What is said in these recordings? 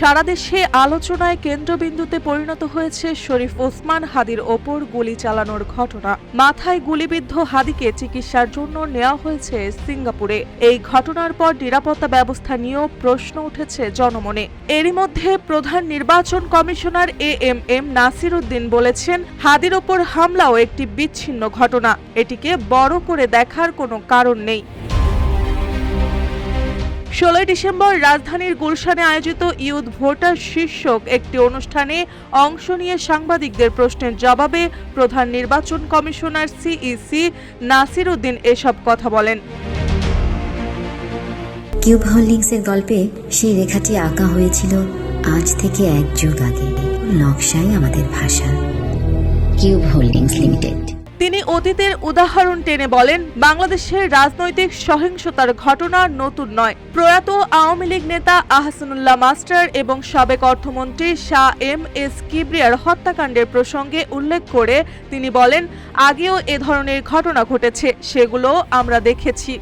সারা দেশে আলোচনায় কেন্দ্রবিন্দুতে পরিণত হয়েছে শরীফ ওসমান হাদির ওপর গুলি চালানোর ঘটনা। মাথায় গুলিবিদ্ধ হাদিকে চিকিৎসার জন্য নেওয়া হয়েছে সিঙ্গাপুরে। এই ঘটনার পর নিরাপত্তা ব্যবস্থা নিয়েও প্রশ্ন উঠেছে জনমনে। এরই মধ্যে প্রধান নির্বাচন কমিশনার এএমএম নাসির উদ্দিন বলেছেন, হাদির ওপর হামলাও একটি বিচ্ছিন্ন ঘটনা, এটিকে বড় করে দেখার কোনো কারণ নেই। 16 ডিসেম্বর রাজধানীর গুলশানে আয়োজিত ইউথ ভোটার শীর্ষক একটি অনুষ্ঠানে অংশ নিয়ে সাংবাদিকদের প্রশ্নের জবাবে প্রধান নির্বাচন কমিশনার সিইসি নাসির উদ্দিন এসব কথা বলেন। কিউব হোল্ডিংসের গল্পে সেই রেখাটি আঁকা হয়েছিল আজ থেকে 1 যুগ আগে। নকশাই আমাদের ভাষা। Cube holdings limited. তিনি অতীতের উদাহরণ টেনে বলেন, বাংলাদেশের রাজনৈতিক সহিংসতার ঘটনা নতুন নয়। প্রয়াত আওয়ামী লীগ নেতা আহসানুল্লাহ মাস্টার এবং সাবেক অর্থমন্ত্রী শাহ এম.এস. কিবরিয়ার হত্যাকাণ্ডের প্রসঙ্গে উল্লেখ করে তিনি বলেন, আগেও এ ধরনের ঘটনা ঘটেছে, সেগুলো আমরা দেখেছি।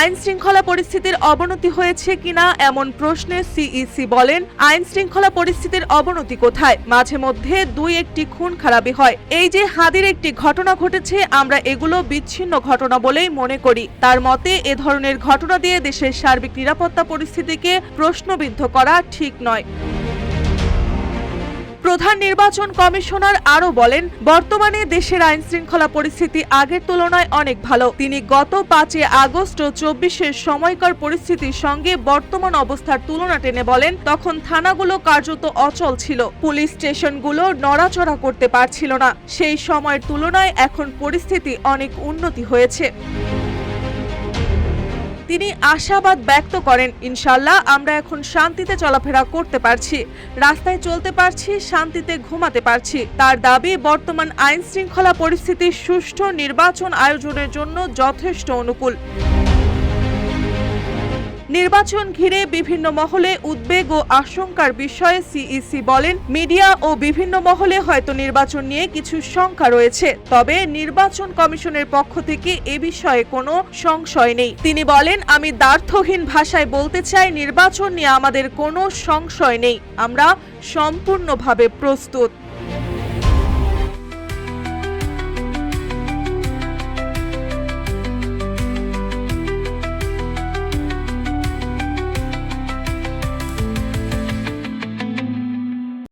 আইন শৃঙ্খলা পরিস্থিতির অবনতি হয়েছে কিনা এমন প্রশ্নে সিইসি বলেন, আইন শৃঙ্খলা পরিস্থিতির অবনতি কোথায়? মাঝে মধ্যে 2-1টি খুন খারাপি হয়। এই যে হাদির একটি ঘটনা ঘটেছে, আমরা এগুলো বিচ্ছিন্ন ঘটনা বলেই মনে করি। তার মতে, এ ধরনের ঘটনা দিয়ে দেশের সার্বিক নিরাপত্তা পরিস্থিতিকে প্রশ্নবিদ্ধ করা ঠিক নয়। প্রধান নির্বাচন কমিশনার আরও বলেন, বর্তমানে দেশের আইন শৃঙ্খলা পরিস্থিতি আগের তুলনায় অনেক ভালো। তিনি গত 5 আগস্ট ও 24-এর সময়কার পরিস্থিতির সঙ্গে বর্তমান অবস্থার তুলনা টেনে বলেন, তখন থানাগুলো কার্যত অচল ছিল, পুলিশ স্টেশনগুলো নড়াচড়া করতে পারছিল না। সেই সময়ের তুলনায় এখন পরিস্থিতি অনেক উন্নতি হয়েছে। তিনি আশাবাদ ব্যক্ত করেন, ইনশাআল্লাহ আমরা এখন শান্তিতে চলাফেরা করতে পারছি, রাস্তায় চলতে পারছি, শান্তিতে ঘুমাতে পারছি। তার দাবি, বর্তমান আইন শৃঙ্খলা পরিস্থিতি সুষ্ঠু নির্বাচন আয়োজনের জন্য যথেষ্ট অনুকূল। নির্বাচন ঘিরে বিভিন্ন মহলে উদ্বেগ ও আশঙ্কার বিষয়ে সিইসি বলেন, মিডিয়া ও বিভিন্ন মহলে হয়তো নির্বাচন নিয়ে কিছু শঙ্কা রয়েছে, তবে নির্বাচন কমিশনের পক্ষ থেকে এ বিষয়ে কোনো সংশয় নেই। তিনি বলেন, আমি দ্ব্যর্থহীন ভাষায় বলতে চাই, নির্বাচন নিয়ে আমাদের কোনো সংশয় নেই, আমরা সম্পূর্ণভাবে প্রস্তুত।